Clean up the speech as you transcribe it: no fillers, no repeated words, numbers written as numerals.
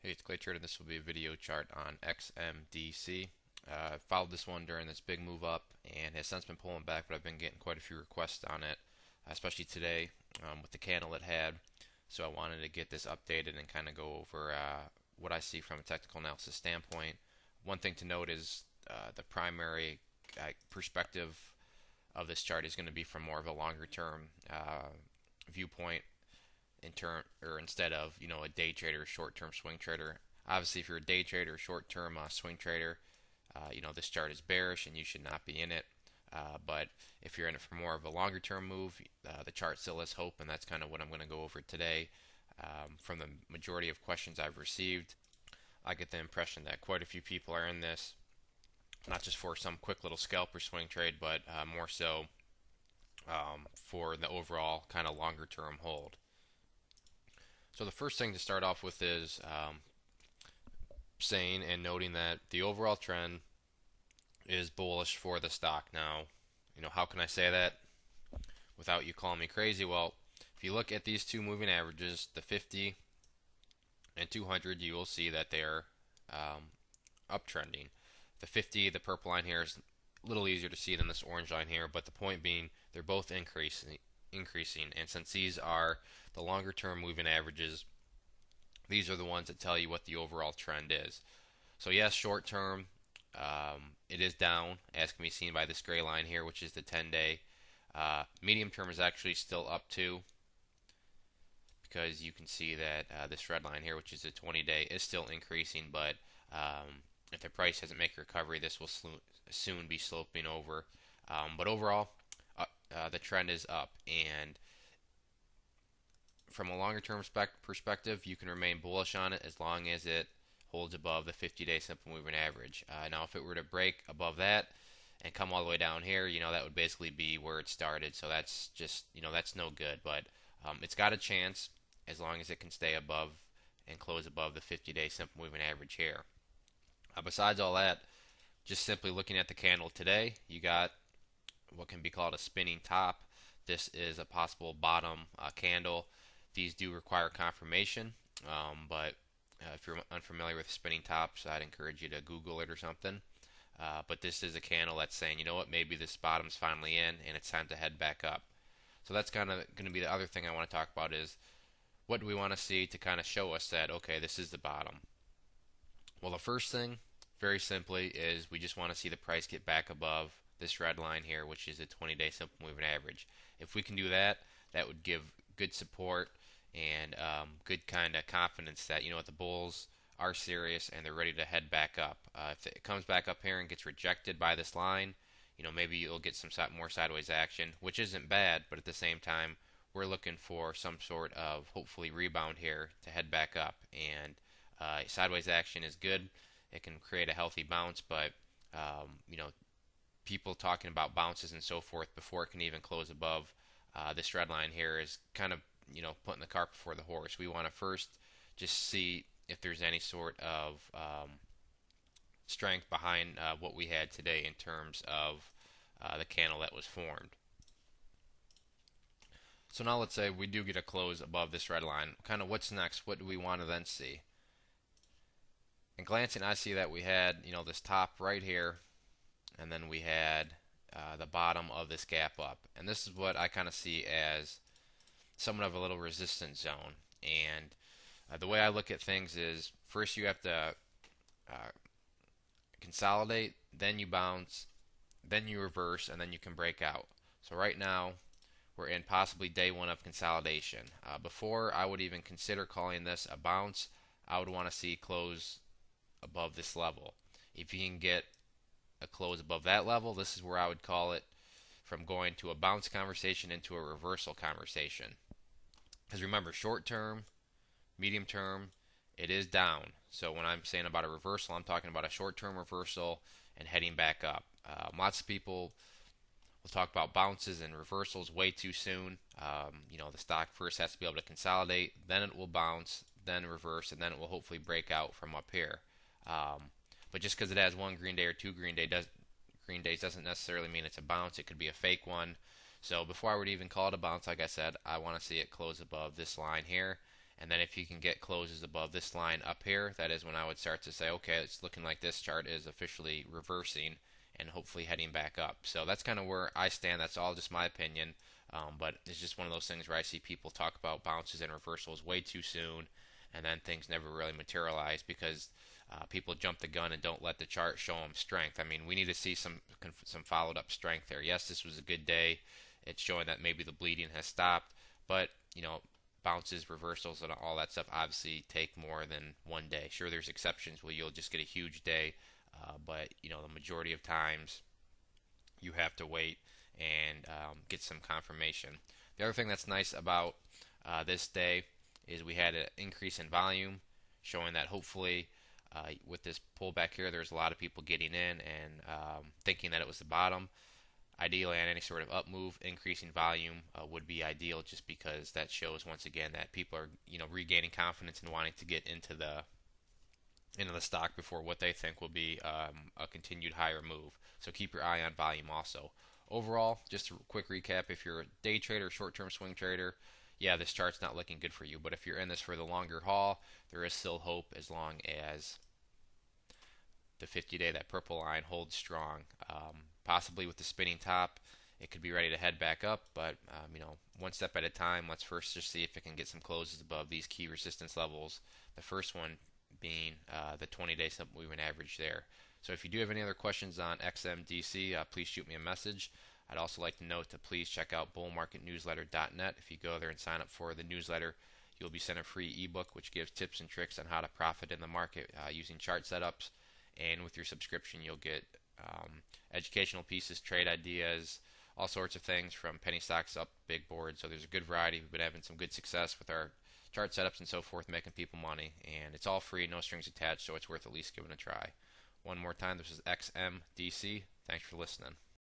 Hey, it's Clay Trader. This will be a video chart on XMDC. Followed this one during this big move up and has since been pulling back, but I've been getting quite a few requests on it, especially today with the candle it had. So I wanted to get this updated and kind of go over what I see from a technical analysis standpoint. One thing to note is the primary perspective of this chart is going to be from more of a longer term viewpoint in turn or instead of a day trader or short-term swing trader. Obviously, if you're a day trader or short-term swing trader, this chart is bearish and you should not be in it. But if you're in it for more of a longer-term move, the chart still has hope, and that's kind of what I'm going to go over today. From the majority of questions I've received, I get the impression that quite a few people are in this, not just for some quick little scalp or swing trade, but more so for the overall kind of longer-term hold. So the first thing to start off with is saying and noting that the overall trend is bullish for the stock. Now, how can I say that without you calling me crazy? Well, if you look at these two moving averages, the 50 and 200, you will see that they are uptrending. The 50, the purple line here, is a little easier to see than this orange line here, but the point being they're both increasing, and since these are the longer term moving averages, these are the ones that tell you what the overall trend is. So yes, short term, it is down, as can be seen by this gray line here, which is the 10-day. Medium term is actually still up too, because you can see that this red line here, which is the 20-day, is still increasing, but if the price doesn't make a recovery, this will soon be sloping over. But overall, the trend is up, and from a longer term perspective, you can remain bullish on it as long as it holds above the 50-day simple moving average. Now, if it were to break above that and come all the way down here, that would basically be where it started. So that's just, that's no good. But it's got a chance as long as it can stay above and close above the 50-day simple moving average here. Besides all that, just simply looking at the candle today, you got what can be called a spinning top. This is a possible bottom candle. These do require confirmation, but if you're unfamiliar with spinning tops, I'd encourage you to Google it or something. But this is a candle that's saying, you know what, maybe this bottom's finally in and it's time to head back up. So that's kind of going to be the other thing I want to talk about is what do we want to see to kind of show us that, okay, this is the bottom. Well, the first thing, very simply, is we just want to see the price get back above this red line here, which is a 20-day simple moving average. If we can do that, that would give good support and good kind of confidence that the bulls are serious and they're ready to head back up. If it comes back up here and gets rejected by this line, maybe you'll get some more sideways action, which isn't bad, but at the same time, we're looking for some sort of hopefully rebound here to head back up. And sideways action is good. It can create a healthy bounce, but people talking about bounces and so forth before it can even close above this red line here is kind of putting the cart before the horse. We want to first just see if there's any sort of strength behind what we had today in terms of the candle that was formed. So now let's say we do get a close above this red line. Kind of what's next? What do we want to then see? And glancing, I see that we had this top right here, and then we had the bottom of this gap up. And this is what I kind of see as somewhat of a little resistance zone. And the way I look at things is first you have to consolidate, then you bounce, then you reverse, and then you can break out. So right now we're in possibly day one of consolidation. Before I would even consider calling this a bounce, I would want to see close above this level. If you can get a close above that level, this is where I would call it from going to a bounce conversation into a reversal conversation. Because remember, short term, medium term, it is down. So when I'm saying about a reversal, I'm talking about a short term reversal and heading back up. Lots of people will talk about bounces and reversals way too soon. The stock first has to be able to consolidate, then it will bounce, then reverse, and then it will hopefully break out from up here. But just because it has one green day or two green days doesn't necessarily mean it's a bounce. It could be a fake one. So before I would even call it a bounce, like I said, I want to see it close above this line here. And then if you can get closes above this line up here, that is when I would start to say, okay, it's looking like this chart is officially reversing and hopefully heading back up. So that's kind of where I stand. That's all just my opinion. But it's just one of those things where I see people talk about bounces and reversals way too soon, and then things never really materialize because people jump the gun and don't let the chart show them strength. I mean, we need to see some followed up strength there. Yes, this was a good day. It's showing that maybe the bleeding has stopped, but bounces, reversals, and all that stuff obviously take more than one day. Sure, there's exceptions where you'll just get a huge day, but the majority of times you have to wait and get some confirmation. The other thing that's nice about this day is we had an increase in volume, showing that hopefully with this pullback here, there's a lot of people getting in and thinking that it was the bottom. Ideally, on any sort of up move, increasing volume would be ideal, just because that shows once again that people are regaining confidence and wanting to get into the stock before what they think will be a continued higher move. So keep your eye on volume also. Overall, just a quick recap: if you're a day trader, short-term swing trader, yeah, this chart's not looking good for you. But if you're in this for the longer haul, there is still hope as long as the 50-day, that purple line, holds strong. Possibly with the spinning top, it could be ready to head back up, but one step at a time. Let's first just see if it can get some closes above these key resistance levels. The first one being the 20-day simple moving average there. So if you do have any other questions on XMDC, please shoot me a message. I'd also like to note to please check out bullmarketnewsletter.net. If you go there and sign up for the newsletter, you'll be sent a free ebook which gives tips and tricks on how to profit in the market using chart setups. And with your subscription, you'll get educational pieces, trade ideas, all sorts of things, from penny stocks up big boards. So there's a good variety. We've been having some good success with our chart setups and so forth, making people money. And it's all free, no strings attached, so it's worth at least giving a try. One more time, this is XMDC. Thanks for listening.